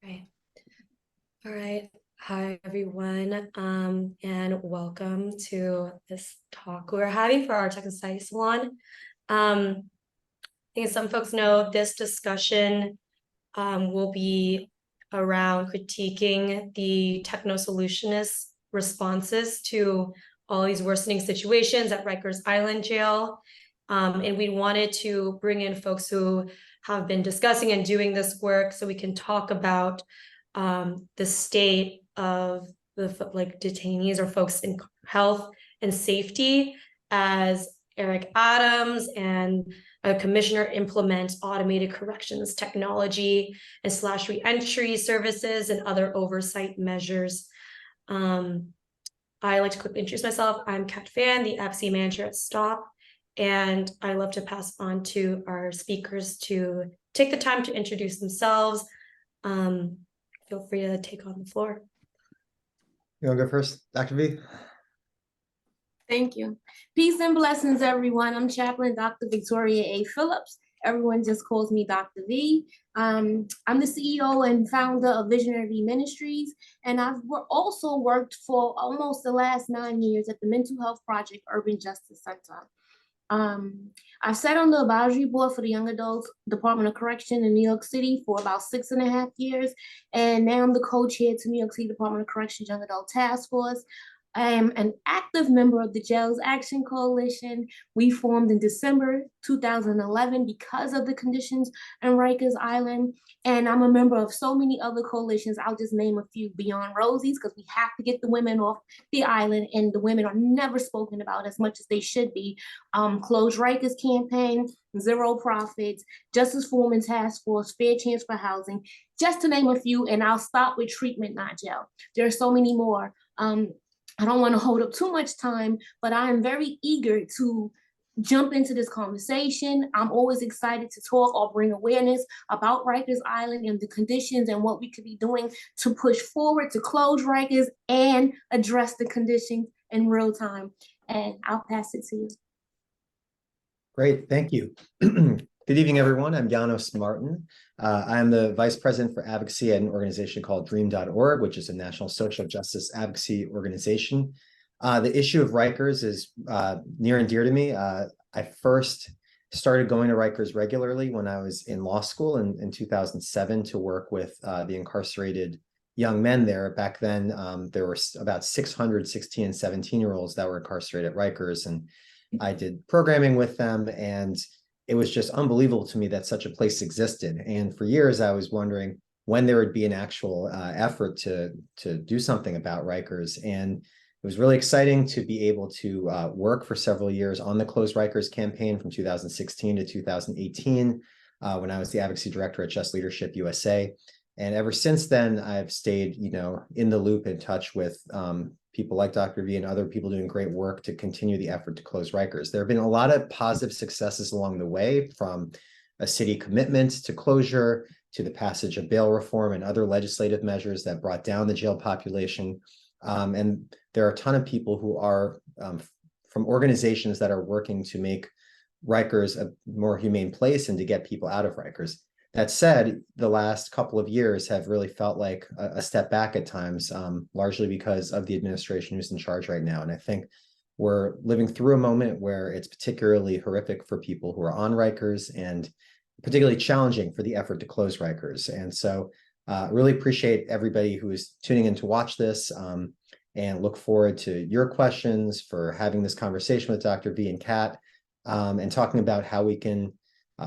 Right. All right. Hi, everyone, and welcome to this talk we're having for our Techno Society Salon. I think some folks know this discussion will be around critiquing the techno-solutionist responses to all these worsening situations at Rikers Island Jail. And we wanted to bring in folks who have been discussing and doing this work so we can talk about the state of the detainees or folks in health and safety as Eric Adams and a commissioner implements automated corrections technology and / reentry services and other oversight measures. I like to quickly introduce myself. I'm Phan, the advocacy manager at S.T.O.P, and I love to pass on to our speakers to take the time to introduce themselves. Feel free to take on the floor. You want to go first, Dr. V? Thank you. Peace and blessings, everyone. I'm Chaplain Dr. Victoria A. Phillips. Everyone just calls me Dr. V. I'm the CEO and founder of Visionary Ministries, and I've also worked for almost the last 9 years at the Mental Health Project Urban Justice Center. I've sat on the advisory board for the Young Adults Department of Correction in New York City for about 6.5 years, and now I'm the co-chair to New York City Department of Corrections Young Adult Task Force. I am an active member of the Jails Action Coalition. We formed in December 2011 because of the conditions in Rikers Island. And I'm a member of so many other coalitions. I'll just name a few: Beyond Rosie's, because we have to get the women off the island, and the women are never spoken about as much as they should be. Close Rikers campaign, Zero Profits, Justice for Women Task Force, Fair Chance for Housing, just to name a few. And I'll stop with treatment, not jail. There are so many more. I don't want to hold up too much time, but I am very eager to jump into this conversation. I'm always excited to talk or bring awareness about Rikers Island and the conditions and what we could be doing to push forward to close Rikers and address the conditions in real time. And I'll pass it to you. Great, thank you. Good evening, everyone. I'm Janos Marton. I am the Vice President for Advocacy at an organization called Dream.org, which is a national social justice advocacy organization. The issue of Rikers is near and dear to me. I first started going to Rikers regularly when I was in law school in 2007 to work with the incarcerated young men there. Back then, there were about 600 16 and 17-year-olds that were incarcerated at Rikers, and I did programming with them, and it was just unbelievable to me that such a place existed. And for years, I was wondering when there would be an actual effort to do something about Rikers. And it was really exciting to be able to work for several years on the Close Rikers campaign from 2016 to 2018, when I was the advocacy director at Just Leadership USA. And ever since then, I've stayed, in the loop, in touch with people like Dr. V and other people doing great work to continue the effort to close Rikers. There have been a lot of positive successes along the way, from a city commitment to closure, to the passage of bail reform and other legislative measures that brought down the jail population. And there are a ton of people who are from organizations that are working to make Rikers a more humane place and to get people out of Rikers. That said, the last couple of years have really felt like a step back at times, largely because of the administration who's in charge right now. And I think we're living through a moment where it's particularly horrific for people who are on Rikers, and particularly challenging for the effort to close Rikers. And so really appreciate everybody who is tuning in to watch this, and look forward to your questions, for having this conversation with Dr. V and Kat, and talking about how we can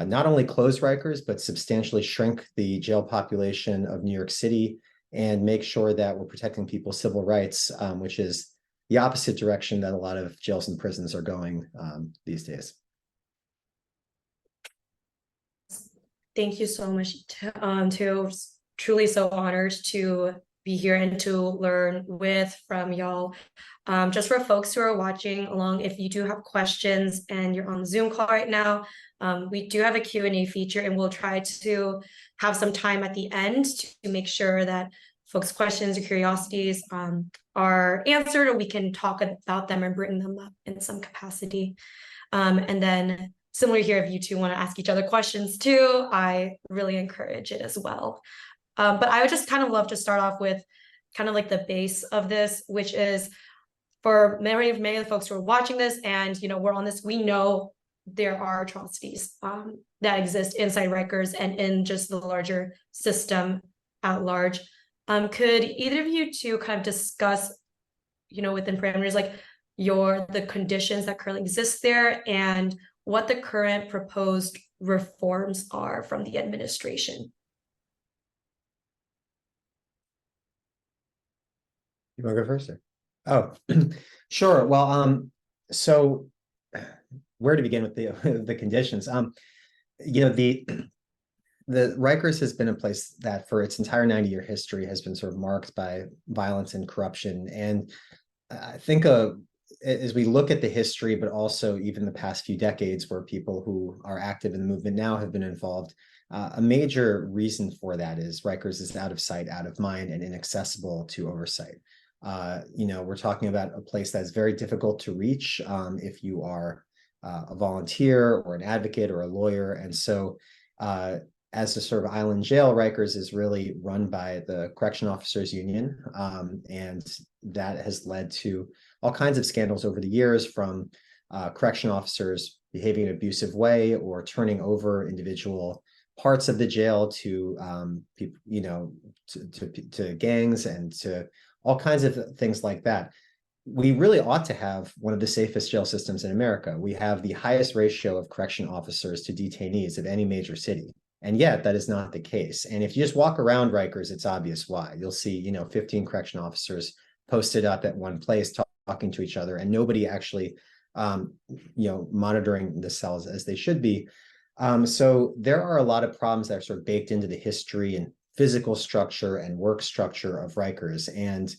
not only close Rikers, but substantially shrink the jail population of New York City and make sure that we're protecting people's civil rights, which is the opposite direction that a lot of jails and prisons are going these days. Thank you so much. Truly so honored to be here and to learn from y'all. Just for folks who are watching along, if you do have questions and you're on the Zoom call right now, we do have a Q&A feature, and we'll try to have some time at the end to make sure that folks' questions or curiosities are answered, or we can talk about them and bring them up in some capacity. And then similar here, if you two want to ask each other questions too, I really encourage it as well. But I would just kind of love to start off with kind of like the base of this, which is for many of the folks who are watching this and, we're on this, we know there are atrocities that exist inside Rikers and in just the larger system at large. Could either of you two kind of discuss, within parameters, like the conditions that currently exist there and what the current proposed reforms are from the administration? You want to go first? Or? Oh, sure. Well, so where to begin with the conditions? The Rikers has been a place that for its entire 90-year history has been sort of marked by violence and corruption. And I think as we look at the history, but also even the past few decades where people who are active in the movement now have been involved, a major reason for that is Rikers is out of sight, out of mind, and inaccessible to oversight. We're talking about a place that's very difficult to reach if you are a volunteer or an advocate or a lawyer. And so as a sort of island jail, Rikers is really run by the Correction Officers Union. And that has led to all kinds of scandals over the years, from correction officers behaving in an abusive way or turning over individual parts of the jail to people, to gangs and to all kinds of things like that. We really ought to have one of the safest jail systems in America. We have the highest ratio of correction officers to detainees of any major city. And yet that is not the case. And if you just walk around Rikers, it's obvious why. You'll see, 15 correction officers posted up at one place talking to each other, and nobody actually, monitoring the cells as they should be. So there are a lot of problems that are sort of baked into the history and physical structure and work structure of Rikers. And,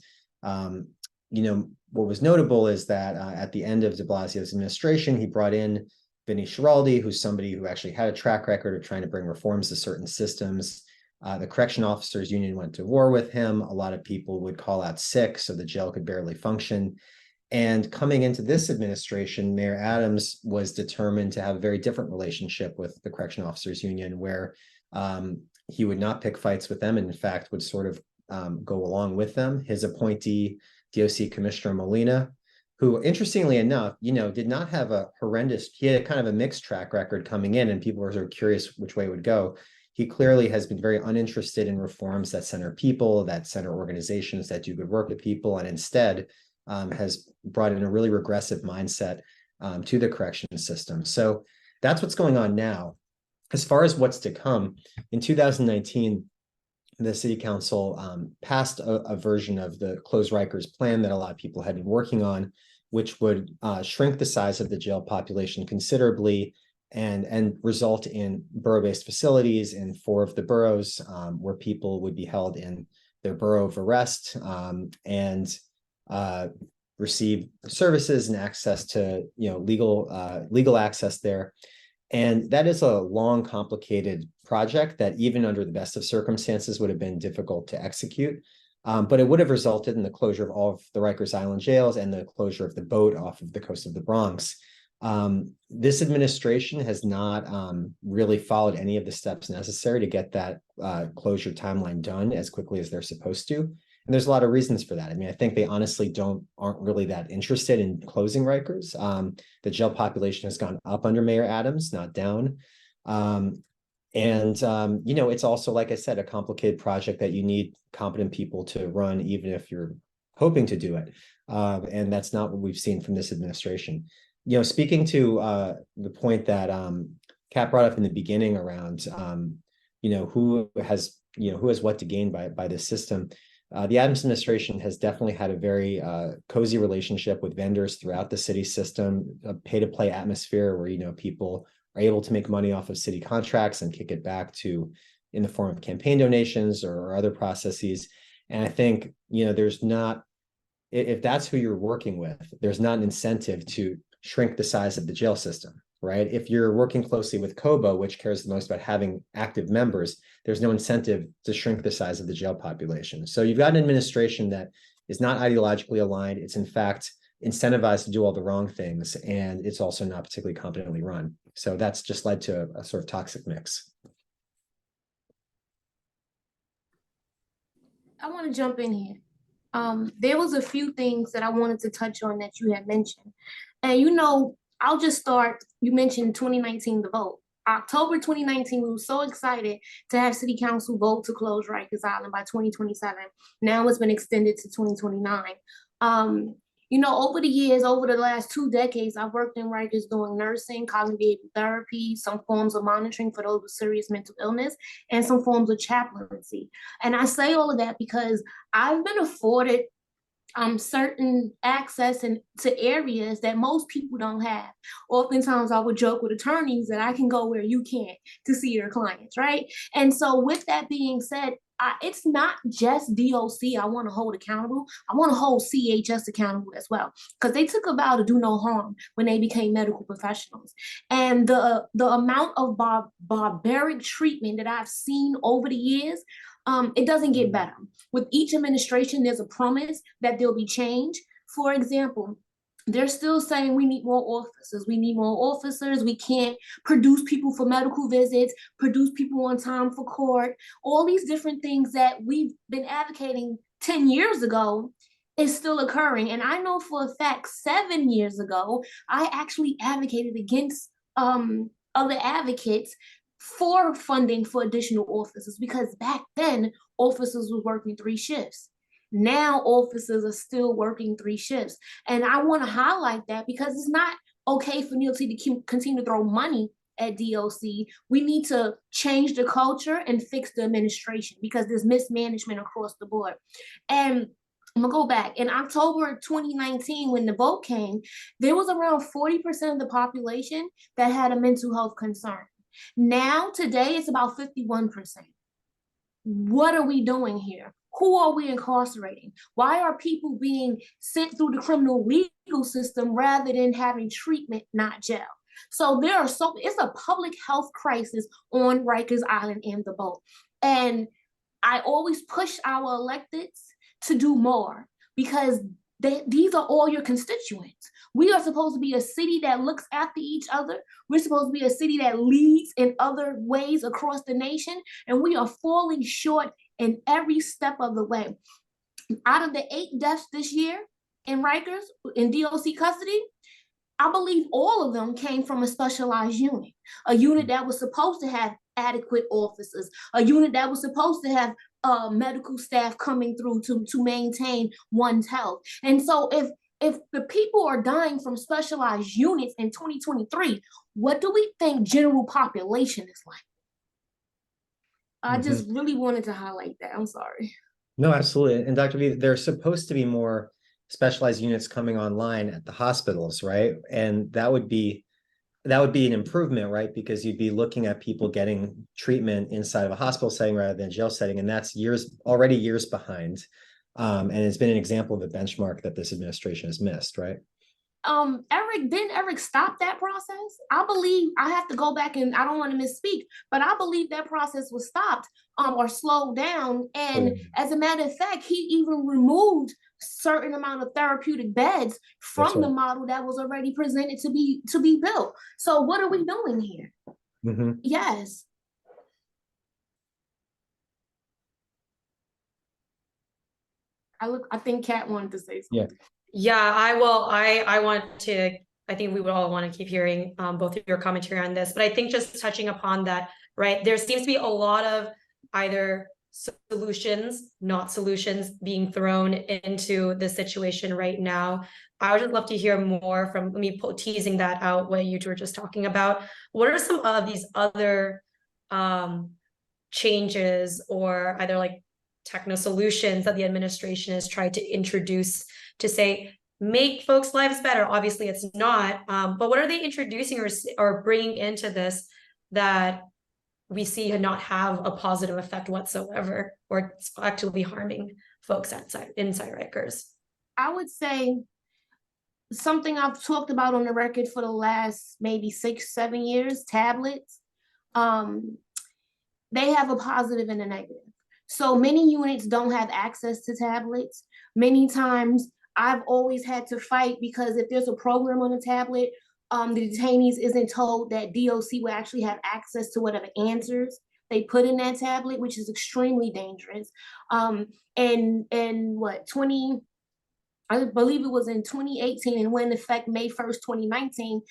what was notable is that at the end of de Blasio's administration, he brought in Vinny Schiraldi, who's somebody who actually had a track record of trying to bring reforms to certain systems. The Correction Officers Union went to war with him. A lot of people would call out sick, so the jail could barely function. And coming into this administration, Mayor Adams was determined to have a very different relationship with the Correction Officers Union, where he would not pick fights with them, and in fact would sort of go along with them. His appointee, DOC Commissioner Molina, who interestingly enough, did not have a horrendous, he had kind of a mixed track record coming in, and people were sort of curious which way it would go. He clearly has been very uninterested in reforms that center people, that center organizations that do good work with people, and instead has brought in a really regressive mindset to the correction system. So that's what's going on now. As far as what's to come, in 2019, the city council passed a version of the Close Rikers plan that a lot of people had been working on, which would shrink the size of the jail population considerably and result in borough-based facilities in 4 of the boroughs where people would be held in their borough of arrest and receive services and access to legal access there. And that is a long, complicated project that even under the best of circumstances would have been difficult to execute. But it would have resulted in the closure of all of the Rikers Island jails and the closure of the boat off of the coast of the Bronx. This administration has not really followed any of the steps necessary to get that closure timeline done as quickly as they're supposed to. And there's a lot of reasons for that. I mean, I think they honestly aren't really that interested in closing Rikers. The jail population has gone up under Mayor Adams, not down. It's also, like I said, a complicated project that you need competent people to run, even if you're hoping to do it. And that's not what we've seen from this administration. Speaking to the point that Kat brought up in the beginning around, who has what to gain by this system. The Adams administration has definitely had a very cozy relationship with vendors throughout the city system, a pay-to-play atmosphere where, people are able to make money off of city contracts and kick it back in the form of campaign donations or other processes. And I think, there's not, if that's who you're working with, there's not an incentive to shrink the size of the jail system, right? If you're working closely with COBA, which cares the most about having active members, there's no incentive to shrink the size of the jail population. So you've got an administration that is not ideologically aligned. It's in fact incentivized to do all the wrong things, and it's also not particularly competently run. So that's just led to a sort of toxic mix. I want to jump in here. There was a few things that I wanted to touch on that you had mentioned. And I'll just start. You mentioned 2019, the vote. October 2019, we were so excited to have City Council vote to close Rikers Island by 2027. Now it's been extended to 2029. Over the years, over the last 2 decades, I've worked in Rikers doing nursing, cognitive therapy, some forms of monitoring for those with serious mental illness, and some forms of chaplaincy. And I say all of that because I've been afforded certain access to areas that most people don't have. Oftentimes I would joke with attorneys that I can go where you can't to see your clients, right? And so with that being said, it's not just DOC I want to hold accountable. I want to hold CHS accountable as well, because they took a vow to do no harm when they became medical professionals. And the amount of barbaric treatment that I've seen over the years, it doesn't get better. With each administration, there's a promise that there'll be change. For example, they're still saying we need more officers. We need more officers. We can't produce people for medical visits, produce people on time for court. All these different things that we've been advocating 10 years ago is still occurring. And I know for a fact 7 years ago, I actually advocated against other advocates for funding for additional officers, because back then officers were working 3 shifts. Now officers are still working 3 shifts. And I want to highlight that because it's not okay for NLT to continue to throw money at DOC. We need to change the culture and fix the administration because there's mismanagement across the board. And I'm gonna go back. In October 2019, when the vote came, there was around 40% of the population that had a mental health concern. Now, today, it's about 51%. What are we doing here? Who are we incarcerating? Why are people being sent through the criminal legal system rather than having treatment, not jail? So it's a public health crisis on Rikers Island and the boat. And I always push our electeds to do more because these are all your constituents. We are supposed to be a city that looks after each other. We're supposed to be a city that leads in other ways across the nation, and we are falling short in every step of the way. Out of the 8 deaths this year in Rikers, in DOC custody, I believe all of them came from a specialized unit, a unit that was supposed to have adequate officers, a unit that was supposed to have medical staff coming through to maintain one's health. And so if the people are dying from specialized units in 2023, what do we think general population is like? I just really wanted to highlight that. I'm sorry. No, absolutely. And Dr. V, there's supposed to be more specialized units coming online at the hospitals, right? And that would be an improvement, right? Because you'd be looking at people getting treatment inside of a hospital setting rather than a jail setting. And that's already years behind. And it's been an example of a benchmark that this administration has missed, right? Eric stop that process? I believe, I have to go back and I don't want to misspeak, but I believe that process was stopped or slowed down. And as a matter of fact, he even removed certain amount of therapeutic beds from the model that was already presented to be built. So what are we doing here? Yes. I think Kat wanted to say something. Yeah, I think we would all want to keep hearing both of your commentary on this, but I think just touching upon that, right, there seems to be a lot of either solutions, not solutions being thrown into the situation right now. I would just love to hear more from teasing that out, what you two were just talking about. What are some of these other changes or either like techno-solutions that the administration has tried to introduce to say, make folks' lives better? Obviously it's not, but what are they introducing or bringing into this that we see not have a positive effect whatsoever, or it's actually harming folks inside Rikers? I would say something I've talked about on the record for the last maybe 6-7 years, tablets. They have a positive and a negative. So many units don't have access to tablets. Many times I've always had to fight because if there's a program on a tablet, the detainees isn't told that DOC will actually have access to whatever answers they put in that tablet, which is extremely dangerous. And what, I believe it was in 2018, and went in effect May 1st, 2019,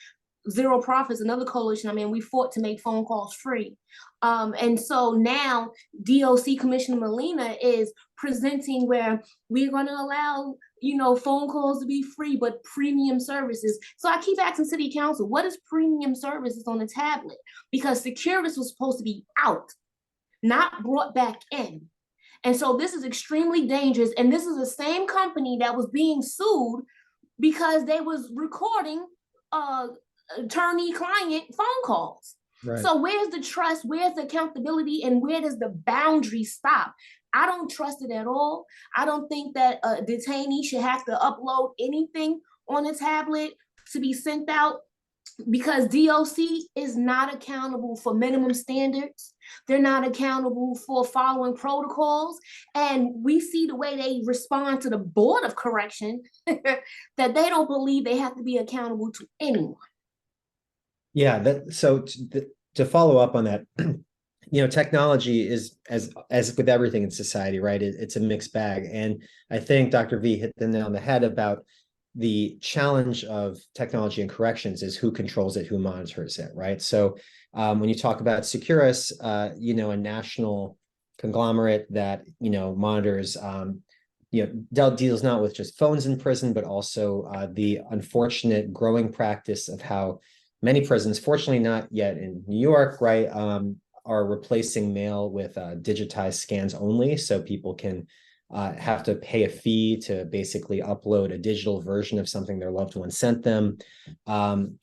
Zero Profits, another coalition, we fought to make phone calls free. And so now DOC Commissioner Molina is presenting where we're going to allow, phone calls to be free, but premium services. So I keep asking City Council, what is premium services on the tablet? Because Securus was supposed to be out, not brought back in. And so this is extremely dangerous. And this is the same company that was being sued because they was recording attorney-client phone calls. Right. So where's the trust? Where's the accountability? And where does the boundary stop? I don't trust it at all. I don't think that a detainee should have to upload anything on a tablet to be sent out, because DOC is not accountable for minimum standards. They're not accountable for following protocols. And we see the way they respond to the Board of Correction that they don't believe they have to be accountable to anyone. Yeah, so to follow up on that, technology is, as with everything in society, right? It's a mixed bag. And I think Dr. V hit the nail on the head about the challenge of technology and corrections is who controls it, who monitors it, right? So when you talk about Securus, a national conglomerate that, monitors, deals not with just phones in prison, but also the unfortunate growing practice of how many prisons, fortunately not yet in New York, right, are replacing mail with digitized scans only, so people can have to pay a fee to basically upload a digital version of something their loved one sent them.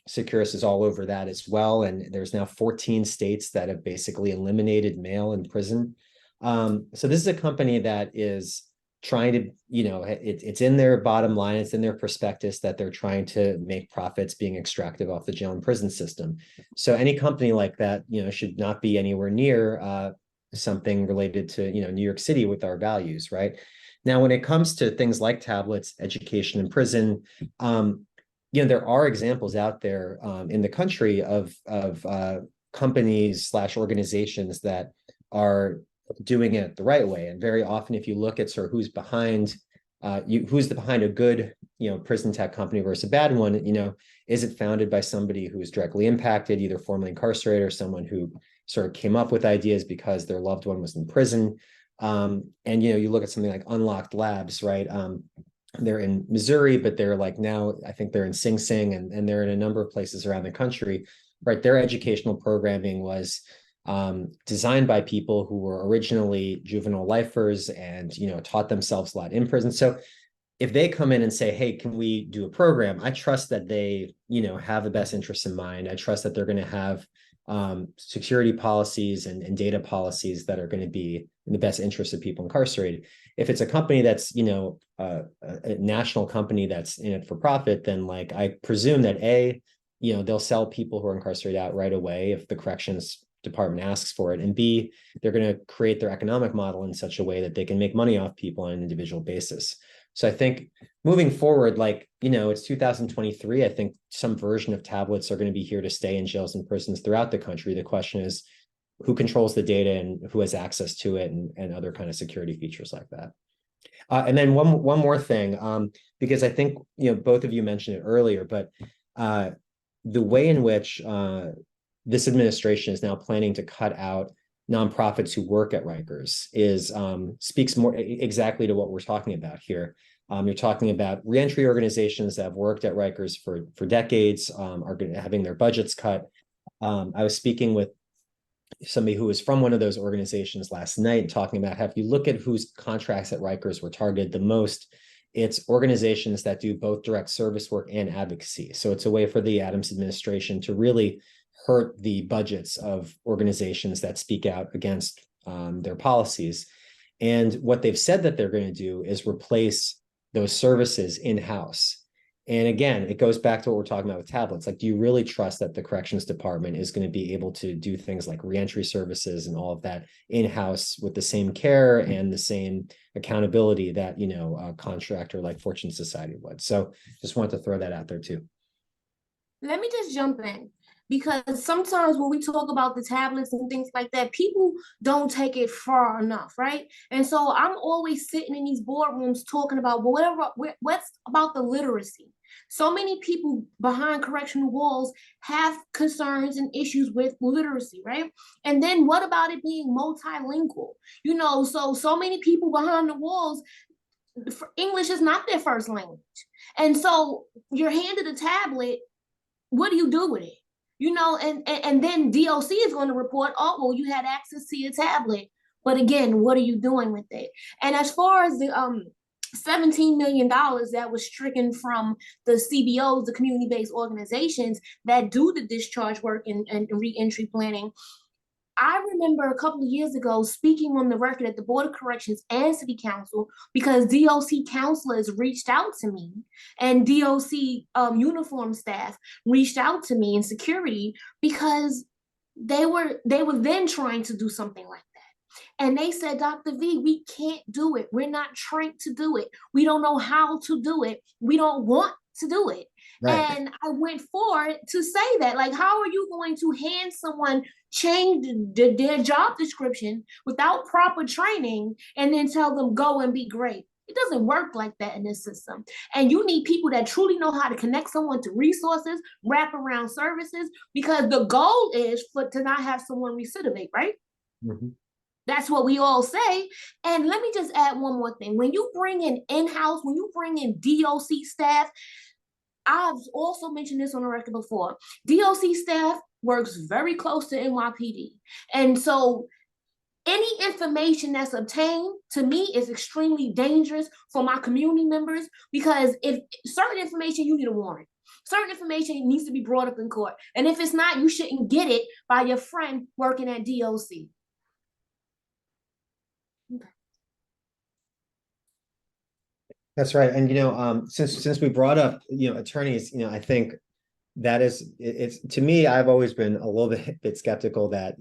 Securus is all over that as well, and there's now 14 states that have basically eliminated mail in prison. So this is a company that is trying to, it's in their bottom line, it's in their prospectus that they're trying to make profits being extractive off the jail and prison system. So any company like that, should not be anywhere near something related to, New York City with our values, right? Now, when it comes to things like tablets, education in prison, there are examples out there in the country of companies / organizations that are doing it the right way. And very often, if you look at sort of who's behind behind a good, prison tech company versus a bad one, is it founded by somebody who is directly impacted, either formerly incarcerated or someone who sort of came up with ideas because their loved one was in prison? And, you look at something like Unlocked Labs, right? They're in Missouri, but they're like now, I think they're in Sing Sing, and they're in a number of places around the country, right? Their educational programming was designed by people who were originally juvenile lifers and, taught themselves a lot in prison. So if they come in and say, hey, can we do a program? I trust that they, have the best interests in mind. I trust that they're going to have security policies and data policies that are going to be in the best interest of people incarcerated. If it's a company that's, a national company that's in it for profit, then like, I presume that they'll sell people who are incarcerated out right away if the corrections department asks for it, and B, they're going to create their economic model in such a way that they can make money off people on an individual basis. So I think moving forward, it's 2023, I think some version of tablets are going to be here to stay in jails and prisons throughout the country. The question is who controls the data and who has access to it, and other kind of security features like that. And then one more thing, because I think, both of you mentioned it earlier, but the way in which this administration is now planning to cut out nonprofits who work at Rikers speaks more exactly to what we're talking about here. You're talking about reentry organizations that have worked at Rikers for decades, are having their budgets cut. I was speaking with somebody who was from one of those organizations last night, talking about how if you look at whose contracts at Rikers were targeted the most, it's organizations that do both direct service work and advocacy. So it's a way for the Adams administration to really hurt the budgets of organizations that speak out against their policies. And what they've said that they're going to do is replace those services in-house. And again, it goes back to what we're talking about with tablets. Like, do you really trust that the corrections department is going to be able to do things like reentry services and all of that in-house with the same care and the same accountability that, a contractor like Fortune Society would? So just wanted to throw that out there too. Let me just jump in. because sometimes when we talk about the tablets and things like that, people don't take it far enough, right? And so I'm always sitting in these boardrooms talking about what's about the literacy. So many people behind correctional walls have concerns and issues with literacy, right? And then what about it being multilingual? So many people behind the walls, English is not their first language. And so you're handed a tablet, what do you do with it? And then DOC is going to report, oh, well, you had access to your tablet. But again, what are you doing with it? And as far as the $17 million that was stricken from the CBOs, the community-based organizations that do the discharge work and reentry planning, I remember a couple of years ago speaking on the record at the Board of Corrections and City Council because DOC counselors reached out to me and DOC uniform staff reached out to me in security because they were then trying to do something like that. And they said, Dr. V, we can't do it. We're not trained to do it. We don't know how to do it. We don't want to do it. Right. And I went forward to say that, like, how are you going to hand someone change their job description without proper training and then tell them go and be great? It doesn't work like that in this system. And you need people that truly know how to connect someone to resources, wrap around services, because the goal is to not have someone recidivate, right? Mm-hmm. That's what we all say. And let me just add one more thing. When you bring in-house, when you bring in DOC staff, I've also mentioned this on the record before, DOC staff works very close to NYPD. And so any information that's obtained to me is extremely dangerous for my community members, because if certain information, you need a warrant. Certain information needs to be brought up in court. And if it's not, you shouldn't get it by your friend working at DOC. Okay. That's right. And since we brought up attorneys, I think that it's to me, I've always been a little bit skeptical that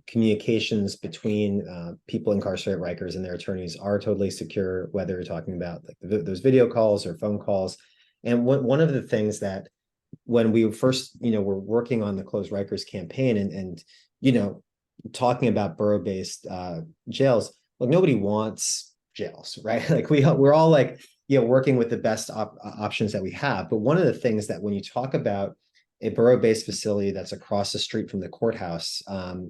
communications between people incarcerated at Rikers and their attorneys are totally secure, whether you're talking about like those video calls or phone calls. And one of the things that when we first were working on the Closed Rikers campaign and talking about borough-based jails, like nobody wants jails, right? Like we're all like, working with the best options that we have. But one of the things that when you talk about a borough-based facility that's across the street from the courthouse,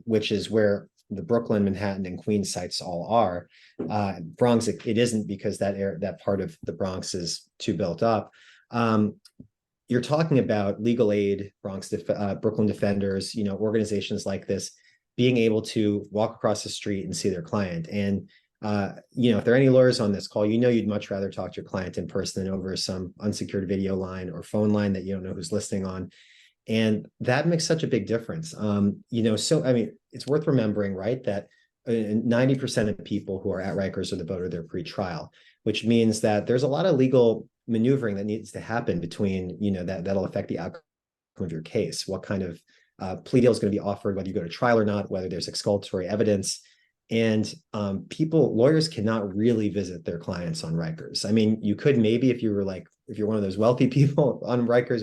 which is where the Brooklyn, Manhattan, and Queens sites all are, Bronx, it isn't, because that part of the Bronx is too built up. You're talking about legal aid, Brooklyn Defenders, organizations like this being able to walk across the street and see their client. And if there are any lawyers on this call, you'd much rather talk to your client in person than over some unsecured video line or phone line that you don't know who's listening on. And that makes such a big difference. So, I mean, it's worth remembering, right, that 90% of people who are at Rikers are the voter their pre-trial, which means that there's a lot of legal maneuvering that needs to happen between, that'll affect the outcome of your case. What kind of plea deal is going to be offered, whether you go to trial or not, whether there's exculpatory evidence. And lawyers cannot really visit their clients on Rikers. I mean, you could maybe if you're one of those wealthy people on Rikers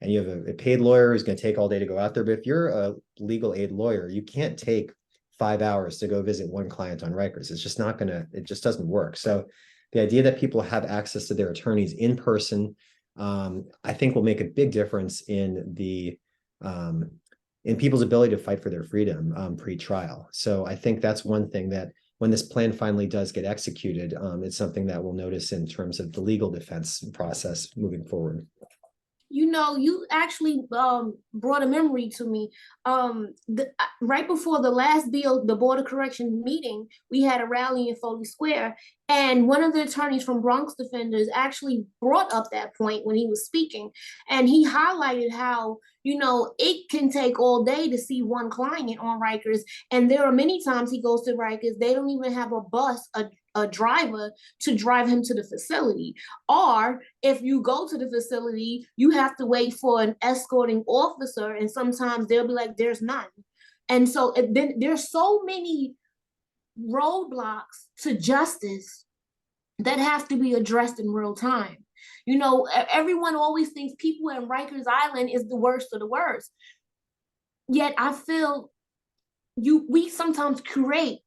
and you have a paid lawyer who's going to take all day to go out there. But if you're a legal aid lawyer, you can't take 5 hours to go visit one client on Rikers. It's just not it just doesn't work. So the idea that people have access to their attorneys in person, I think will make a big difference in people's ability to fight for their freedom pre-trial. So I think that's one thing that when this plan finally does get executed, it's something that we'll notice in terms of the legal defense process moving forward. You actually brought a memory to me. Right before the last bill, the Board of Correction meeting, we had a rally in Foley Square, and one of the attorneys from Bronx Defenders actually brought up that point when he was speaking, and he highlighted how it can take all day to see one client on Rikers, and there are many times he goes to Rikers, they don't even have a bus, a driver to drive him to the facility. Or if you go to the facility, you have to wait for an escorting officer, and sometimes they'll be like, there's none. And so then there's so many roadblocks to justice that have to be addressed in real time. Everyone always thinks people in Rikers Island is the worst of the worst. yet I feel we sometimes create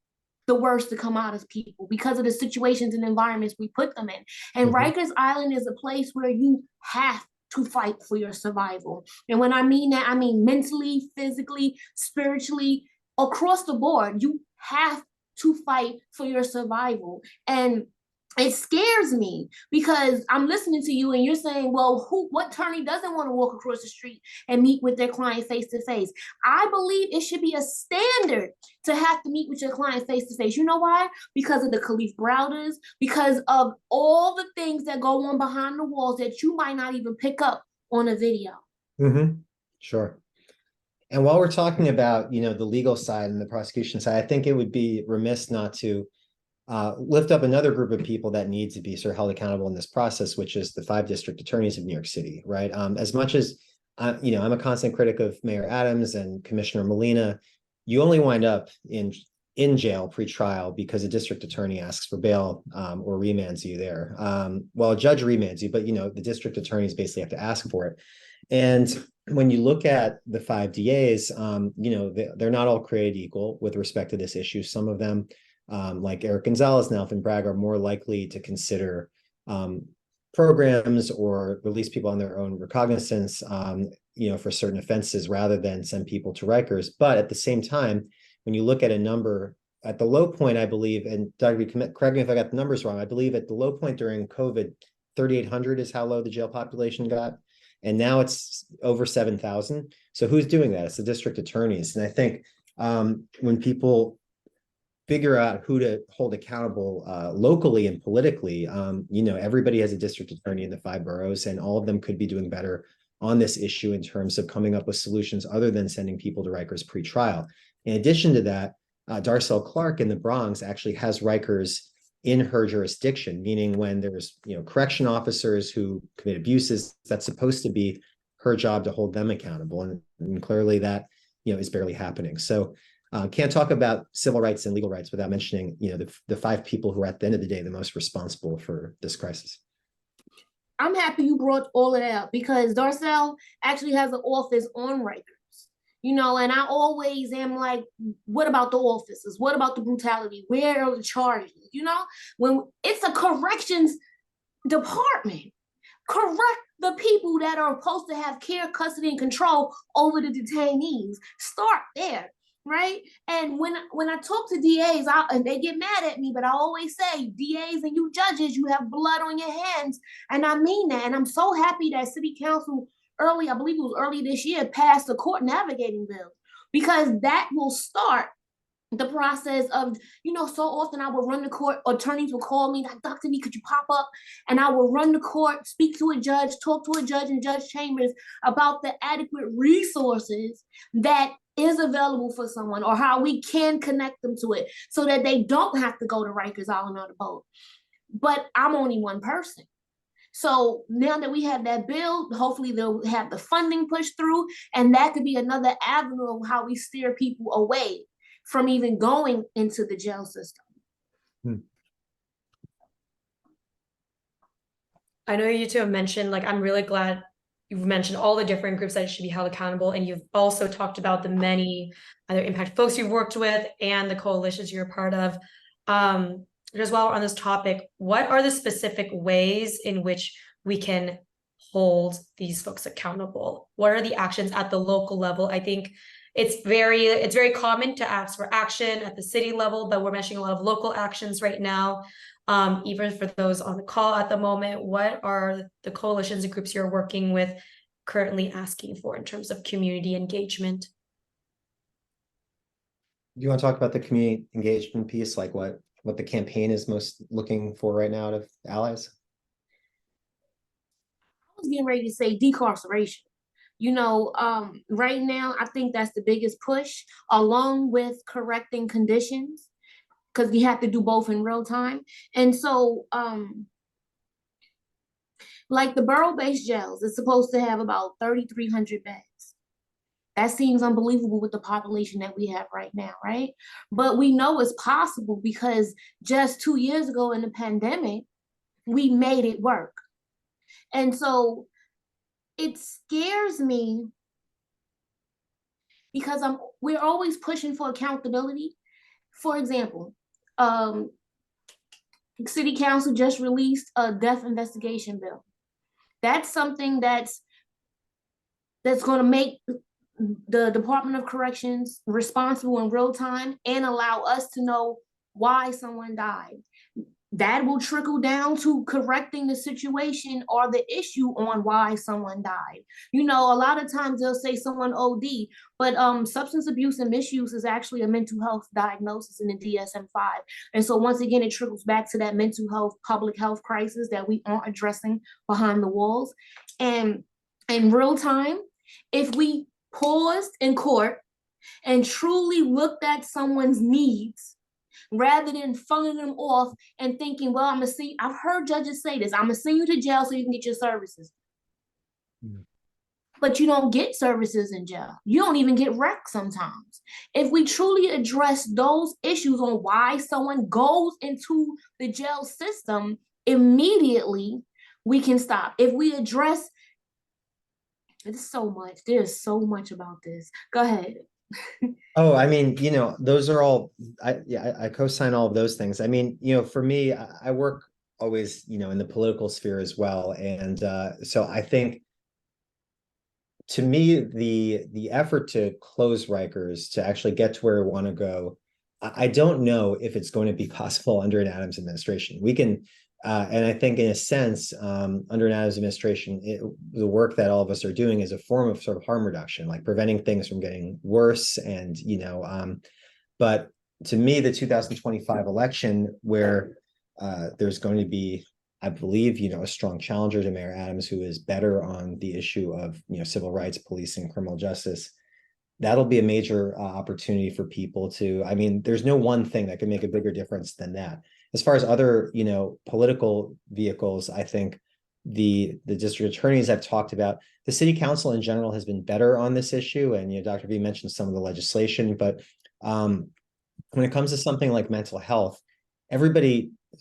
the worst to come out of people because of the situations and environments we put them in. And Rikers Island is a place where you have to fight for your survival. And when I mean that, I mean mentally, physically, spiritually, across the board. You have to fight for your survival. And it scares me because I'm listening to you and you're saying, well, what attorney doesn't want to walk across the street and meet with their client face to face? I believe it should be a standard to have to meet with your client face to face. You know why? Because of the Khalif Browders, because of all the things that go on behind the walls that you might not even pick up on a video. Sure. And while we're talking about, the legal side and the prosecution side, I think it would be remiss not to lift up another group of people that need to be sort of held accountable in this process, which is the 5 district attorneys of New York City, right? As much as, I'm a constant critic of Mayor Adams and Commissioner Molina, you only wind up in jail pre-trial because a district attorney asks for bail or remands you there. Well, a judge remands you, but, the district attorneys basically have to ask for it. And when you look at the 5 DAs, they're not all created equal with respect to this issue. Some of them, like Eric Gonzalez and Alvin Bragg, are more likely to consider programs or release people on their own recognizance, for certain offenses rather than send people to Rikers. But at the same time, when you look at a number at the low point, I believe, and Dr.V, correct me if I got the numbers wrong, I believe at the low point during COVID, 3,800 is how low the jail population got. And now it's over 7,000. So who's doing that? It's the district attorneys. And I think when people figure out who to hold accountable locally and politically, everybody has a district attorney in the 5 boroughs, and all of them could be doing better on this issue in terms of coming up with solutions other than sending people to Rikers pre-trial. In addition to that, Darcel Clark in the Bronx actually has Rikers in her jurisdiction, meaning when there's correction officers who commit abuses, that's supposed to be her job to hold them accountable, and clearly that is barely happening. So can't talk about civil rights and legal rights without mentioning the 5 people who are at the end of the day the most responsible for this crisis. I'm happy you brought all of that up because Darcel actually has an office on Rikers. And I always am like, what about the officers? What about the brutality? Where are the charges? When it's a corrections department, correct the people that are supposed to have care, custody, and control over the detainees. Start there, right? And when I talk to DAs, and they get mad at me, but I always say, DAs and you judges, you have blood on your hands. And I mean that. And I'm so happy that City Council I believe it was early this year, passed the court navigating bill, because that will start the process of, so often I would run the court, attorneys will call me like, Dr. V, could you pop up? And I will run the court, speak to a judge, talk to a judge in judge chambers about the adequate resources that is available for someone, or how we can connect them to it so that they don't have to go to Rikers Island on the boat. But I'm only one person. So now that we have that bill, hopefully they'll have the funding pushed through, and that could be another avenue of how we steer people away from even going into the jail system. I know you two have mentioned, I'm really glad you've mentioned all the different groups that should be held accountable, and you've also talked about the many other impact folks you've worked with and the coalitions you're a part of. As well, on this topic, what are the specific ways in which we can hold these folks accountable? What are the actions at the local level? I think it's very common to ask for action at the city level, but we're mentioning a lot of local actions right now. Even for those on the call at the moment, what are the coalitions and groups you're working with currently asking for in terms of community engagement? Do you want to talk about the community engagement piece, like what the campaign is most looking for right now out of allies? I was getting ready to say decarceration. Right now, I think that's the biggest push, along with correcting conditions, because we have to do both in real time. And so, like the borough-based jails, it's supposed to have about 3,300 beds. That seems unbelievable with the population that we have right now, right? But we know it's possible because just 2 years ago in the pandemic, we made it work. And so it scares me, because we're always pushing for accountability. For example, City Council just released a death investigation bill. That's something that's going to make the Department of Corrections responsible in real time and allow us to know why someone died. That will trickle down to correcting the situation or the issue on why someone died. You know, a lot of times they'll say someone OD, but substance abuse and misuse is actually a mental health diagnosis in the DSM-5. And so once again, it trickles back to that mental health, public health crisis that we aren't addressing behind the walls. And in real time, if we paused in court and truly looked at someone's needs, rather than funneling them off and thinking, well, I'm gonna see, I've heard judges say this, I'm gonna send you to jail so you can get your services. But you don't get services in jail. You don't even get rec sometimes. If we truly address those issues on why someone goes into the jail system, immediately we can stop. If we address, there's so much about this. Go ahead. Oh, I mean, you know, those are all, I co-sign all of those things. I mean, you know, for me, I work always, you know, in the political sphere as well. And so I think, to me, the effort to close Rikers, to actually get to where we want to go, I don't know if it's going to be possible under an Adams administration. We can, and I think in a sense, under an Adams administration, the work that all of us are doing is a form of sort of harm reduction, like preventing things from getting worse. And, you know, but to me, the 2025 election, where there's going to be, I believe, you know, a strong challenger to Mayor Adams, who is better on the issue of, you know, civil rights, policing, criminal justice. That'll be a major opportunity for people to, I mean, there's no one thing that can make a bigger difference than that. As far as other, you know, political vehicles, I think the district attorneys I've talked about, the city council in general has been better on this issue. And, you know, Dr. V mentioned some of the legislation, but when it comes to something like mental health,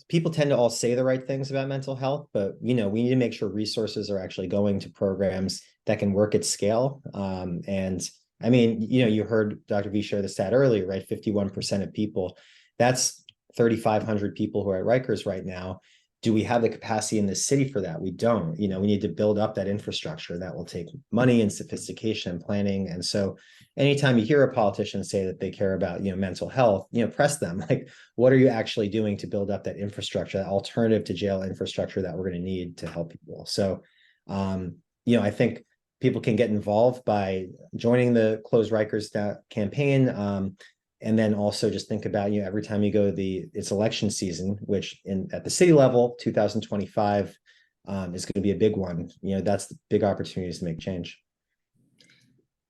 people tend to all say the right things about mental health, but, you know, we need to make sure resources are actually going to programs that can work at scale. And I mean, you know, you heard Dr. V share the stat earlier, right? 51% of people, that's 3,500 people who are at Rikers right now. Do we have the capacity in the city for that? We don't. You know, we need to build up that infrastructure. That will take money and sophistication and planning. And so anytime you hear a politician say that they care about, you know, mental health, you know, press them, like, what are you actually doing to build up that infrastructure, that alternative to jail infrastructure that we're going to need to help people? So, you know, I think people can get involved by joining the Close Rikers campaign. And then also just think about, you know, every time you go it's election season, which at the city level, 2025 is going to be a big one. You know, that's the big opportunities to make change.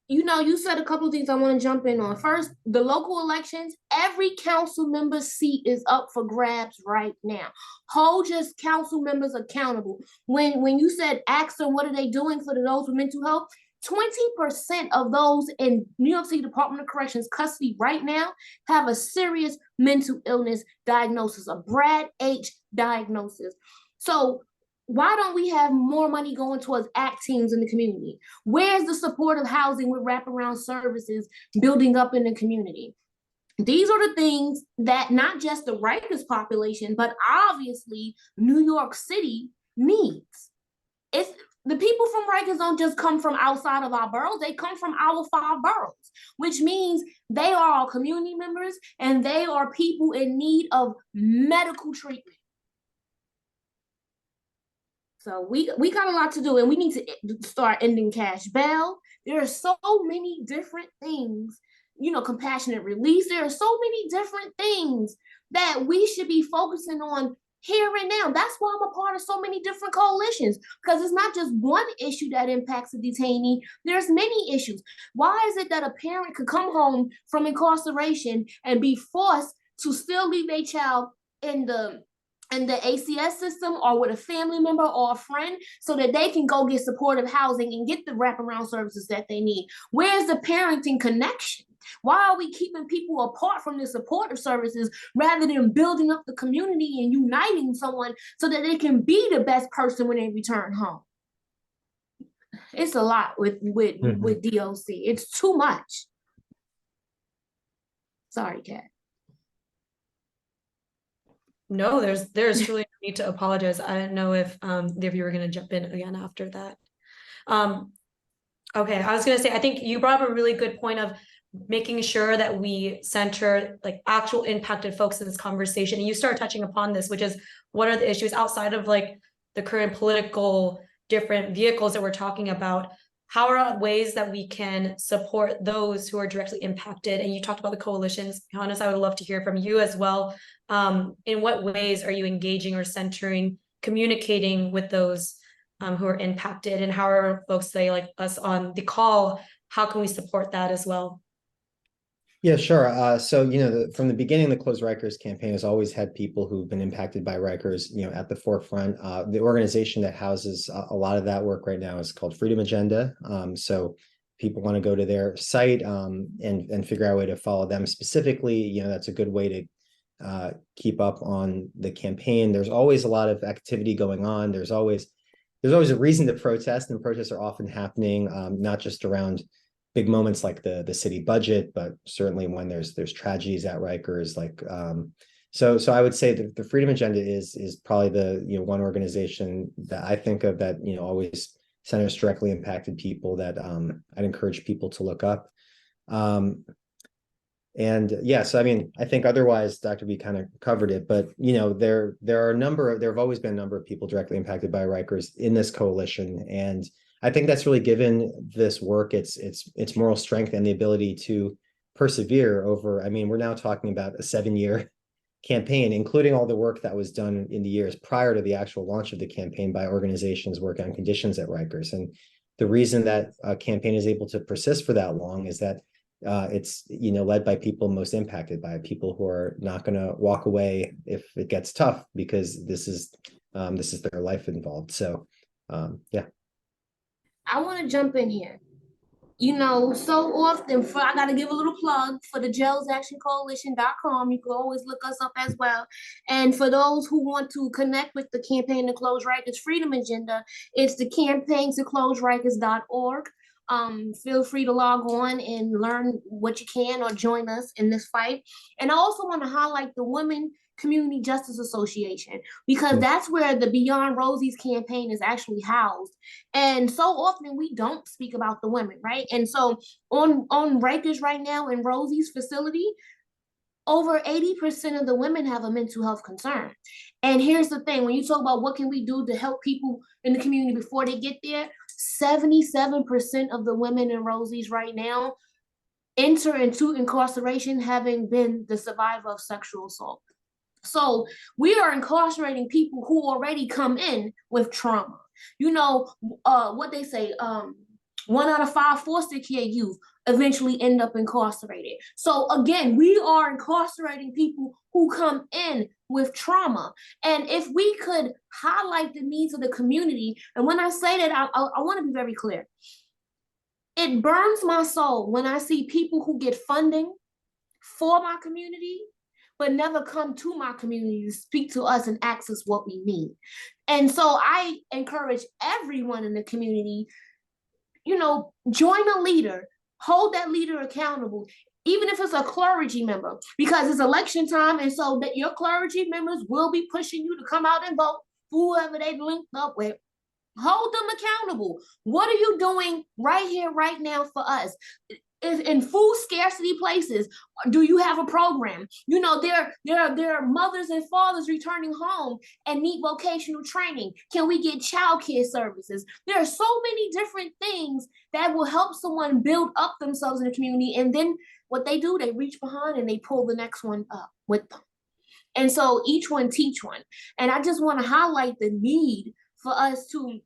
You know, you said a couple of things I want to jump in on. First, the local elections, every council member's seat is up for grabs right now. Hold your council members accountable. When you said ask them what are they doing for those with mental health, 20% of those in New York City Department of Corrections custody right now have a serious mental illness diagnosis, a Brad H diagnosis. So why don't we have more money going towards ACT teams in the community? Where's the supportive housing with wraparound services building up in the community? These are the things that not just the Rikers population, but obviously New York City needs. The people from Rikers don't just come from outside of our boroughs, they come from our 5 boroughs, which means they are our community members and they are people in need of medical treatment. So we got a lot to do, and we need to start ending cash bail. There are so many different things, you know, compassionate release. There are so many different things that we should be focusing on here and now. That's why I'm a part of so many different coalitions, because it's not just one issue that impacts a detainee. There's many issues. Why is it that a parent could come home from incarceration and be forced to still leave their child in the ACS system or with a family member or a friend so that they can go get supportive housing and get the wraparound services that they need? Where's the parenting connection? Why are we keeping people apart from the supportive services rather than building up the community and uniting someone so that they can be the best person when they return home? It's a lot with DOC. It's too much. Sorry, Kat. No, there's truly no need to apologize. I didn't know if if you were gonna jump in again after that. Okay, I was gonna say, I think you brought up a really good point of making sure that we center like actual impacted folks in this conversation. And you start touching upon this, which is what are the issues outside of like the current political different vehicles that we're talking about? How are ways that we can support those who are directly impacted? And you talked about the coalitions. Janos, I would love to hear from you as well. In what ways are you engaging or centering, communicating with those who are impacted, and how are folks say like us on the call, how can we support that as well? Yeah, sure. So, from the beginning, the Close Rikers campaign has always had people who've been impacted by Rikers, at the forefront. The organization that houses a lot of that work right now is called Freedom Agenda. So people want to go to their site and figure out a way to follow them specifically. That's a good way to keep up on the campaign. There's always a lot of activity going on. There's always a reason to protest, and protests are often happening, not just around big moments like the city budget, but certainly when there's tragedies at Rikers. So I would say that the Freedom Agenda is probably the one organization that I think of that always centers directly impacted people that I'd encourage people to look up. And yeah, so I mean, I think otherwise Dr.V kind of covered it, but there have always been a number of people directly impacted by Rikers in this coalition, and I think that's really given this work its moral strength and the ability to persevere over. I mean, we're now talking about a 7-year campaign, including all the work that was done in the years prior to the actual launch of the campaign by organizations working on conditions at Rikers. And the reason that a campaign is able to persist for that long is that it's led by people most impacted by it, people who are not going to walk away if it gets tough, because this is their life involved. So yeah. I want to jump in here. So often, I got to give a little plug for the jailsactioncoalition.com. You can always look us up as well. And for those who want to connect with the Campaign to Close Rikers Freedom Agenda, it's the campaigntocloserikers.org. Feel free to log on and learn what you can or join us in this fight. And I also want to highlight the Women Community Justice Association, because that's where the Beyond Rosie's campaign is actually housed. And so often we don't speak about the women, right? And so on Rikers right now in Rosie's facility, over 80% of the women have a mental health concern. And here's the thing, when you talk about what can we do to help people in the community before they get there, 77% of the women in Rosie's right now enter into incarceration having been the survivor of sexual assault. So we are incarcerating people who already come in with trauma. What they say, 1 out of 5 foster care youth eventually end up incarcerated. So again, we are incarcerating people who come in with trauma. And if we could highlight the needs of the community, and when I say that, I want to be very clear. It burns my soul when I see people who get funding for my community but never come to my community to speak to us and ask us what we need. And so I encourage everyone in the community, join a leader, hold that leader accountable, even if it's a clergy member, because it's election time, and so that your clergy members will be pushing you to come out and vote for whoever they've linked up with. Hold them accountable. What are you doing right here, right now for us? In food scarcity places, do you have a program? There are mothers and fathers returning home and need vocational training. Can we get childcare services? There are so many different things that will help someone build up themselves in the community. And then what they do, they reach behind and they pull the next one up with them. And so each one teach one. And I just want to highlight the need for us to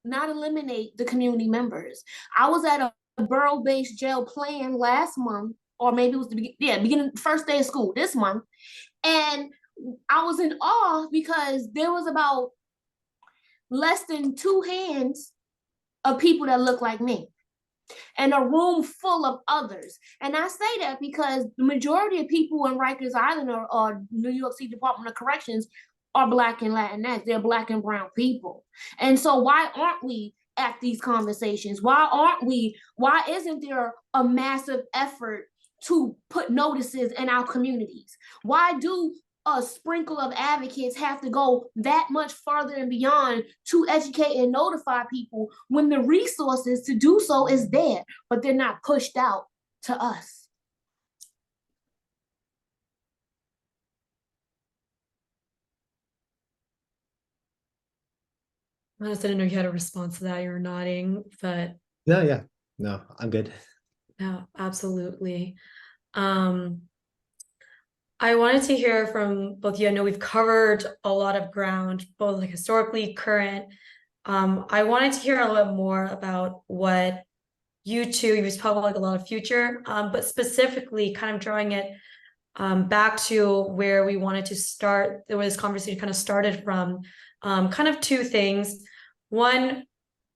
not eliminate the community members. I was at a borough-based jail plan last month, or maybe it was the beginning, first day of school this month. And I was in awe because there was about less than 2 hands of people that look like me and a room full of others. And I say that because the majority of people in Rikers Island or New York City Department of Corrections are Black and Latinx. They're Black and brown people. And so why aren't we at these conversations? Why isn't there a massive effort to put notices in our communities? Why do a sprinkle of advocates have to go that much farther and beyond to educate and notify people when the resources to do so is there, but they're not pushed out to us? I just didn't know you had a response to that. You're nodding, but No, I'm good. no, absolutely. I wanted to hear from both of you. I know we've covered a lot of ground, both like historically, current. I wanted to hear a little bit more about what you use probably like a lot of future, but specifically kind of drawing it back to where we wanted to start, where this conversation kind of started from, kind of two things. One,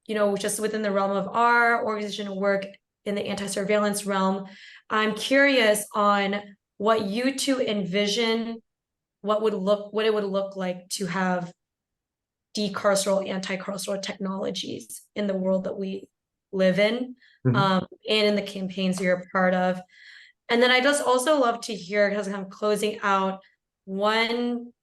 just within the realm of our organization work in the anti-surveillance realm, I'm curious on what you two envision, what it would look like to have decarceral, anti-carceral technologies in the world that we live in, and in the campaigns you're a part of. And then I just also love to hear, because I'm closing out,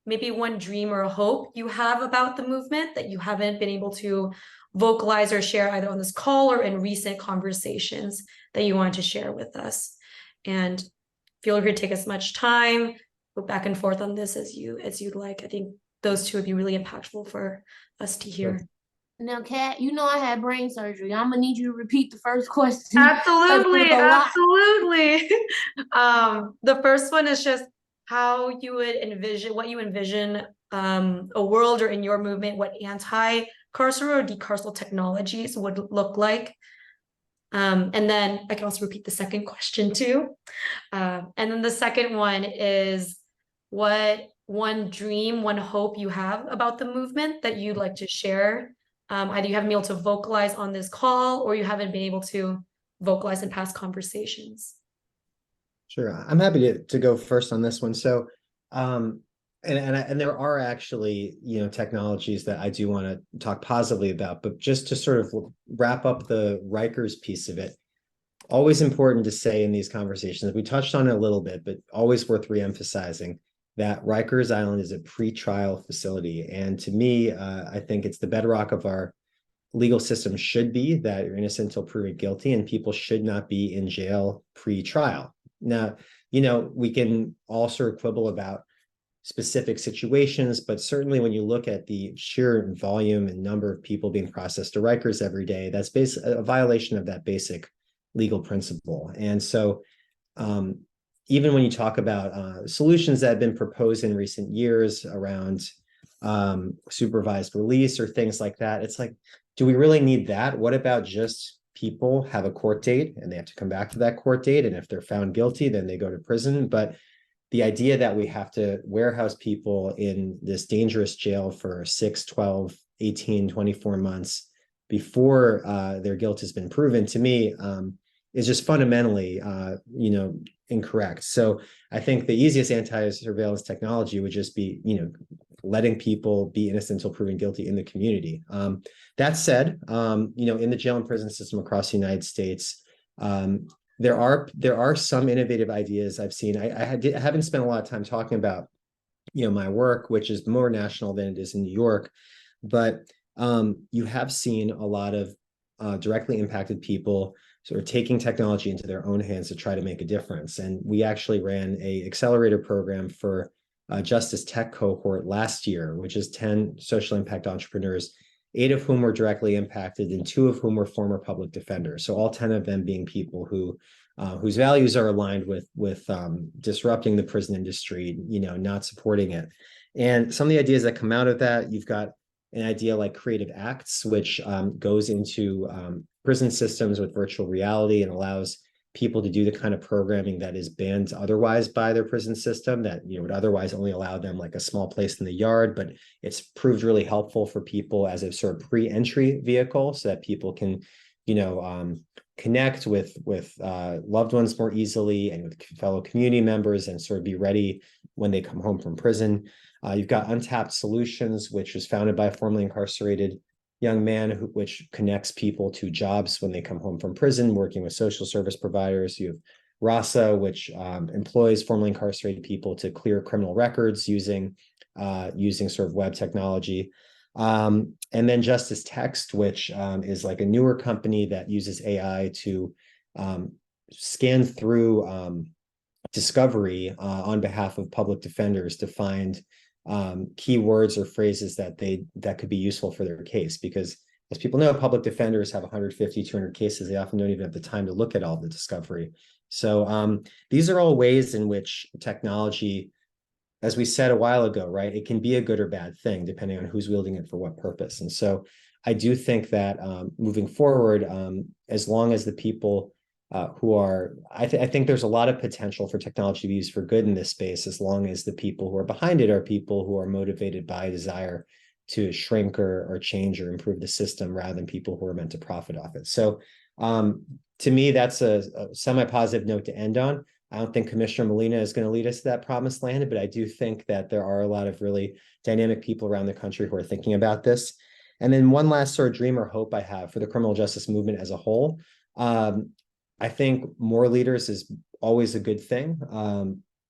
maybe one dream or a hope you have about the movement that you haven't been able to vocalize or share either on this call or in recent conversations that you want to share with us. And feel free to take as much time, go back and forth on this as you'd like. I think those two would be really impactful for us to hear. Now, Kat, I had brain surgery. I'm gonna need you to repeat the first question. Absolutely. The first one is just how you would envision, what you envision a world, or in your movement, what anti-carceral or decarceral technologies would look like. And then I can also repeat the second question too. And then the second one is what one dream, one hope you have about the movement that you'd like to share. Either you haven't been able to vocalize on this call, or you haven't been able to vocalize in past conversations. Sure, I'm happy to go first on this one. So, and there are actually, technologies that I do want to talk positively about, but just to sort of wrap up the Rikers piece of it, always important to say in these conversations, we touched on it a little bit, but always worth reemphasizing that Rikers Island is a pre-trial facility. And to me, I think it's the bedrock of our legal system should be that you're innocent until proven guilty, and people should not be in jail pre-trial. Now, we can all sort of quibble about specific situations, but certainly when you look at the sheer volume and number of people being processed to Rikers every day, that's a violation of that basic legal principle. And so even when you talk about solutions that have been proposed in recent years around supervised release or things like that, it's like, do we really need that? What about just people have a court date and they have to come back to that court date, and if they're found guilty, then they go to prison? But the idea that we have to warehouse people in this dangerous jail for 6, 12, 18, 24 months before their guilt has been proven, to me, is just fundamentally, incorrect. So I think the easiest anti-surveillance technology would just be, letting people be innocent until proven guilty in the community. That said, in the jail and prison system across the United States, there are some innovative ideas I've seen. I haven't spent a lot of time talking about, my work, which is more national than it is in New York, but you have seen a lot of directly impacted people sort of taking technology into their own hands to try to make a difference. And we actually ran a accelerator program for Justice Tech cohort last year, which is 10 social impact entrepreneurs, 8 of whom were directly impacted and 2 of whom were former public defenders. So all 10 of them being people whose values are aligned with disrupting the prison industry, not supporting it. And some of the ideas that come out of that, you've got an idea like Creative Acts, which goes into prison systems with virtual reality and allows people to do the kind of programming that is banned otherwise by their prison system, that would otherwise only allow them like a small place in the yard. But it's proved really helpful for people as a sort of pre-entry vehicle, so that people can connect with loved ones more easily and with fellow community members, and sort of be ready when they come home from prison. You've got Untapped Solutions, which was founded by a formerly incarcerated young man, which connects people to jobs when they come home from prison, working with social service providers. You RASA, which employs formerly incarcerated people to clear criminal records using sort of web technology. And then Justice Text, which is like a newer company that uses AI to scan through discovery on behalf of public defenders to find keywords or phrases that could be useful for their case. Because as people know, public defenders have 150, 200 cases. They often don't even have the time to look at all the discovery. So these are all ways in which technology, as we said a while ago, right, it can be a good or bad thing depending on who's wielding it for what purpose. And so I do think that moving forward, as long as the people I think there's a lot of potential for technology to be used for good in this space, as long as the people who are behind it are people who are motivated by a desire to shrink or change or improve the system rather than people who are meant to profit off it. So to me, that's a semi-positive note to end on. I don't think Commissioner Molina is going to lead us to that promised land, but I do think that there are a lot of really dynamic people around the country who are thinking about this. And then one last sort of dream or hope I have for the criminal justice movement as a whole. I think more leaders is always a good thing.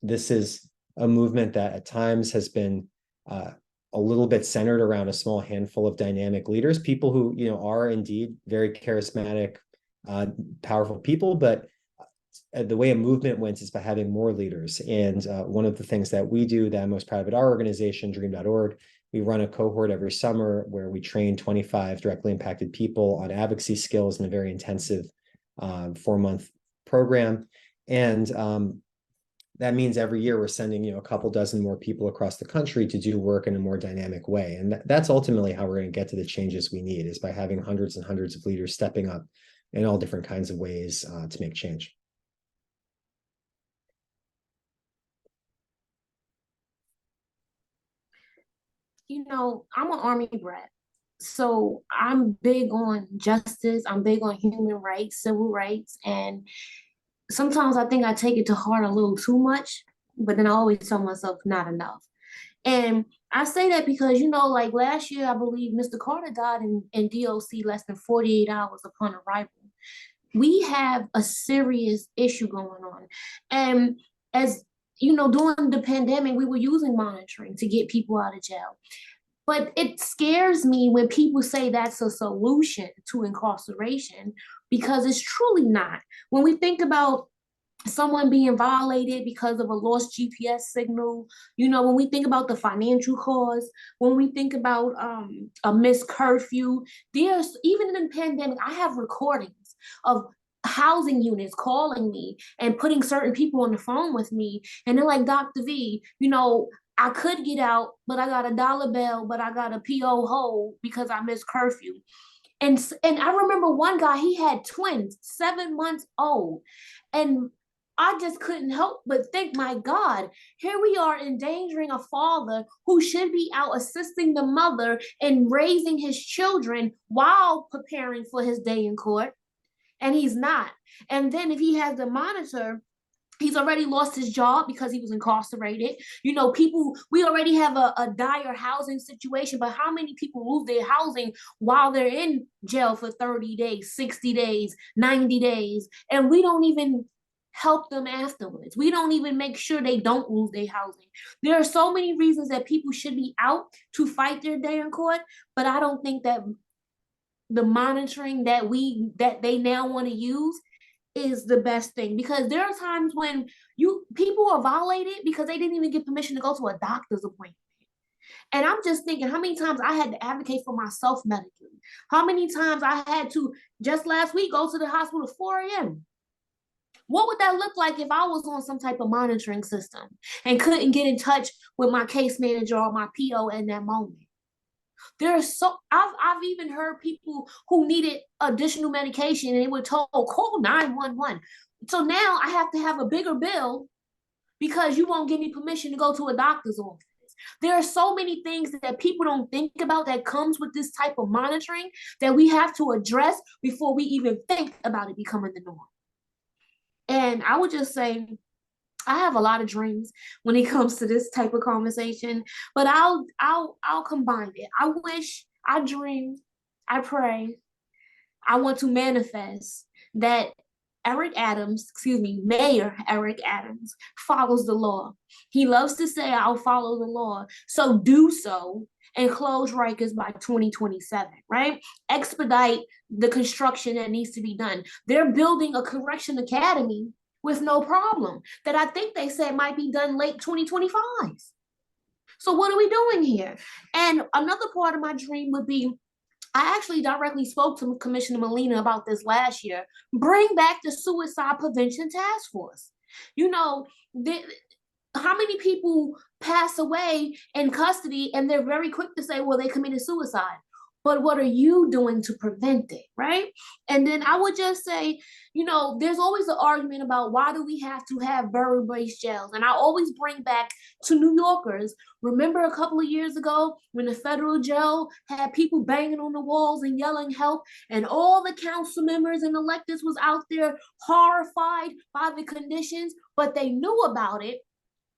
This is a movement that at times has been a little bit centered around a small handful of dynamic leaders, people who, you know, are indeed very charismatic, powerful people, but the way a movement wins is by having more leaders. And one of the things that we do that I'm most proud of at our organization, dream.org, we run a cohort every summer where we train 25 directly impacted people on advocacy skills in a very intensive 4-month program. And that means every year we're sending, you know, a couple dozen more people across the country to do work in a more dynamic way. And that's ultimately how we're going to get to the changes we need, is by having hundreds and hundreds of leaders stepping up in all different kinds of ways to make change. You know, I'm an Army brat. So I'm big on justice. I'm big on human rights, civil rights. And sometimes I think I take it to heart a little too much, but then I always tell myself not enough. And I say that because, you know, like last year, I believe Mr. Carter died in DOC less than 48 hours upon arrival. We have a serious issue going on. And as you know, during the pandemic, we were using monitoring to get people out of jail. But it scares me when people say that's a solution to incarceration, because it's truly not. When we think about someone being violated because of a lost GPS signal, you know, when we think about the financial cause, when we think about a missed curfew, there's, even in the pandemic, I have recordings of housing units calling me and putting certain people on the phone with me. And they're like, Dr. V, you know, I could get out, but I got a dollar bill, but I got a PO hold because I missed curfew. And I remember one guy, he had twins, 7 months old. And I just couldn't help but think, my God, here we are endangering a father who should be out assisting the mother in raising his children while preparing for his day in court. And he's not. And then if he has the monitor, he's already lost his job because he was incarcerated. You know, people, we already have a dire housing situation, but how many people lose their housing while they're in jail for 30 days, 60 days, 90 days, and we don't even help them afterwards. We don't even make sure they don't lose their housing. There are so many reasons that people should be out to fight their day in court, but I don't think that the monitoring that they now want to use is the best thing, because there are times when people are violated because they didn't even get permission to go to a doctor's appointment. And I'm just thinking how many times I had to advocate for myself medically, how many times I had to, just last week, go to the hospital at 4 a.m. What would that look like if I was on some type of monitoring system and couldn't get in touch with my case manager or my PO in that moment? I've even heard people who needed additional medication and they were told, call 911. So now I have to have a bigger bill because you won't give me permission to go to a doctor's office. There are so many things that people don't think about that comes with this type of monitoring that we have to address before we even think about it becoming the norm. And I would just say, I have a lot of dreams when it comes to this type of conversation, but I'll combine it. I wish, I dream, I pray, I want to manifest that Mayor Eric Adams follows the law. He loves to say, I'll follow the law. So do so and close Rikers by 2027, right? Expedite the construction that needs to be done. They're building a correction academy with no problem that I think they said might be done late 2025. So what are we doing here? And another part of my dream would be, I actually directly spoke to Commissioner Molina about this last year, bring back the Suicide Prevention Task Force. You know, how many people pass away in custody and they're very quick to say, well, they committed suicide. But what are you doing to prevent it, right? And then I would just say, you know, there's always an argument about why do we have to have borough-based jails? And I always bring back to New Yorkers, remember a couple of years ago when the federal jail had people banging on the walls and yelling help, and all the council members and electeds was out there horrified by the conditions, but they knew about it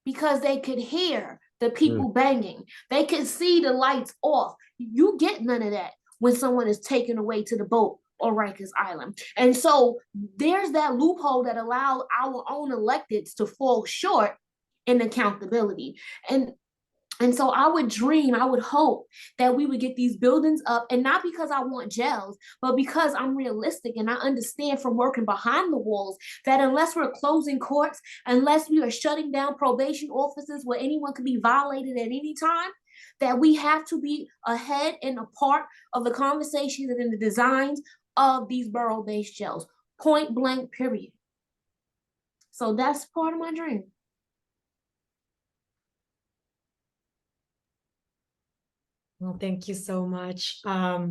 because they could hear the people banging. They could see the lights off. You get none of that when someone is taken away to the boat or Rikers Island. And so there's that loophole that allowed our own electeds to fall short in accountability. And so I would dream, I would hope that we would get these buildings up, and not because I want jails, but because I'm realistic and I understand from working behind the walls that unless we're closing courts, unless we are shutting down probation offices where anyone can be violated at any time, that we have to be ahead and a part of the conversations and in the designs of these borough-based jails, point blank, period. So that's part of my dream. Well, thank you so much. I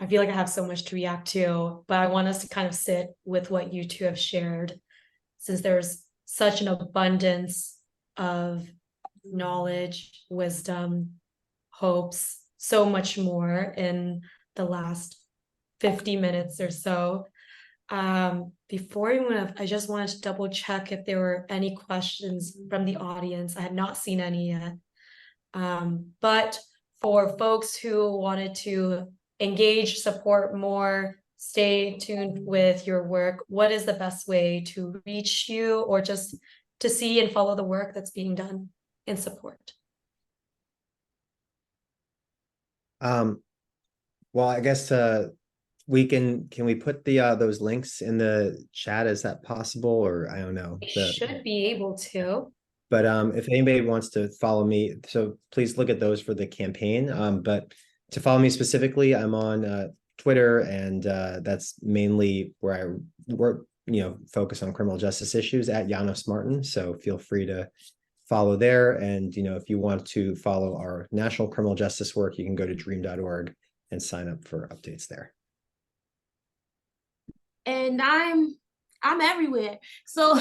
feel like I have so much to react to, but I want us to kind of sit with what you two have shared, since there's such an abundance of knowledge, wisdom, hopes, so much more in the last 50 minutes or so. Before we move, I just wanted to double check if there were any questions from the audience. I had not seen any yet. But for folks who wanted to engage, support more, stay tuned with your work, what is the best way to reach you or just to see and follow the work that's being done in support? Well, I guess can we put the those links in the chat? Is that possible? Or I don't know. Should be able to. But if anybody wants to follow me, so please look at those for the campaign. But to follow me specifically, I'm on Twitter, and that's mainly where I work, focus on criminal justice issues at Janos Marton. So feel free to follow there. And, if you want to follow our national criminal justice work, you can go to dream.org and sign up for updates there. And I'm everywhere. So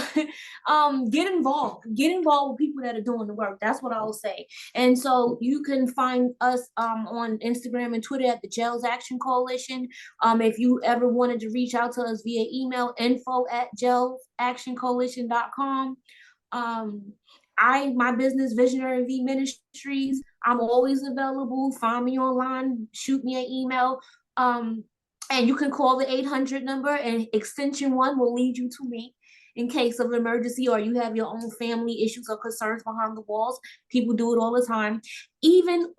get involved with people that are doing the work. That's what I'll say. And so you can find us on Instagram and Twitter at the Jails Action Coalition. If you ever wanted to reach out to us via email, info@jailsactioncoalition.com. My business, Visionary V Ministries, I'm always available. Find me online, shoot me an email. And you can call the 800 number, and extension 1 will lead you to me in case of emergency, or you have your own family issues or concerns behind the walls. People do it all the time. Even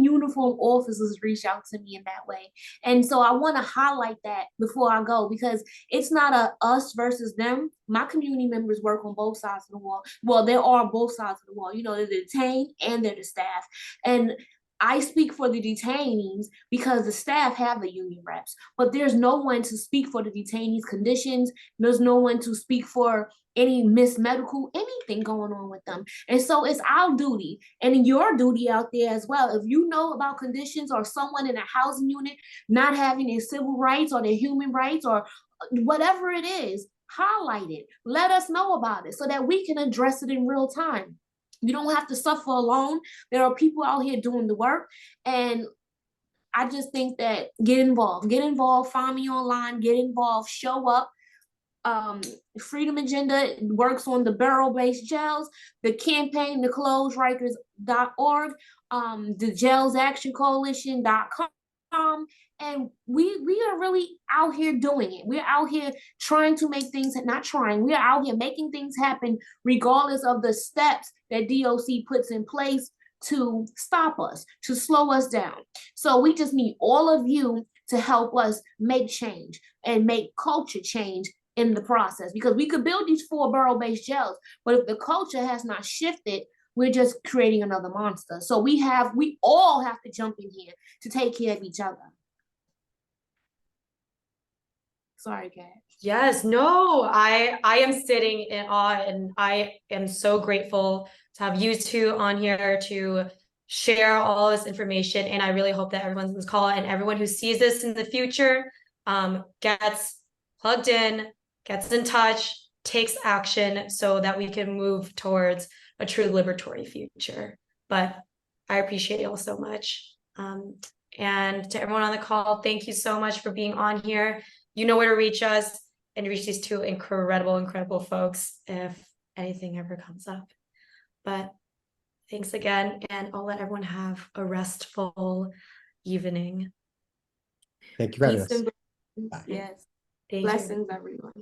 uniform officers reach out to me in that way. And so I want to highlight that before I go, because it's not a us versus them. My community members work on both sides of the wall. Well, there are both sides of the wall. They're the detained and they're the staff. And I speak for the detainees because the staff have the union reps, but there's no one to speak for the detainees' conditions. There's no one to speak for any medical, anything going on with them. And so it's our duty and your duty out there as well. If you know about conditions or someone in a housing unit not having their civil rights or their human rights or whatever it is, highlight it. Let us know about it so that we can address it in real time. You don't have to suffer alone. There are people out here doing the work. And I just think that get involved, find me online, get involved, show up. Freedom Agenda works on the borough-based jails, the campaign to close Rikers.org, the jailsactioncoalition.com. and we are really out here doing it. We're out here trying to make things, not trying, we're out here making things happen regardless of the steps that DOC puts in place to stop us, to slow us down. So we just need all of you to help us make change and make culture change in the process, because we could build these 4 borough-based jails, but if the culture has not shifted, we're just creating another monster. So we all have to jump in here to take care of each other. Sorry, Kat. Yes, no, I am sitting in awe, and I am so grateful to have you two on here to share all this information. And I really hope that everyone's on this call and everyone who sees this in the future gets plugged in, gets in touch, takes action so that we can move towards a true liberatory future. But I appreciate you all so much. And to everyone on the call, thank you so much for being on here. You know where to reach us and reach these 2 incredible folks if anything ever comes up. But thanks again, and I'll let everyone have a restful evening. Thank you for having Peace us. and blessings. Bye. Yes. Thank you. Blessings, everyone.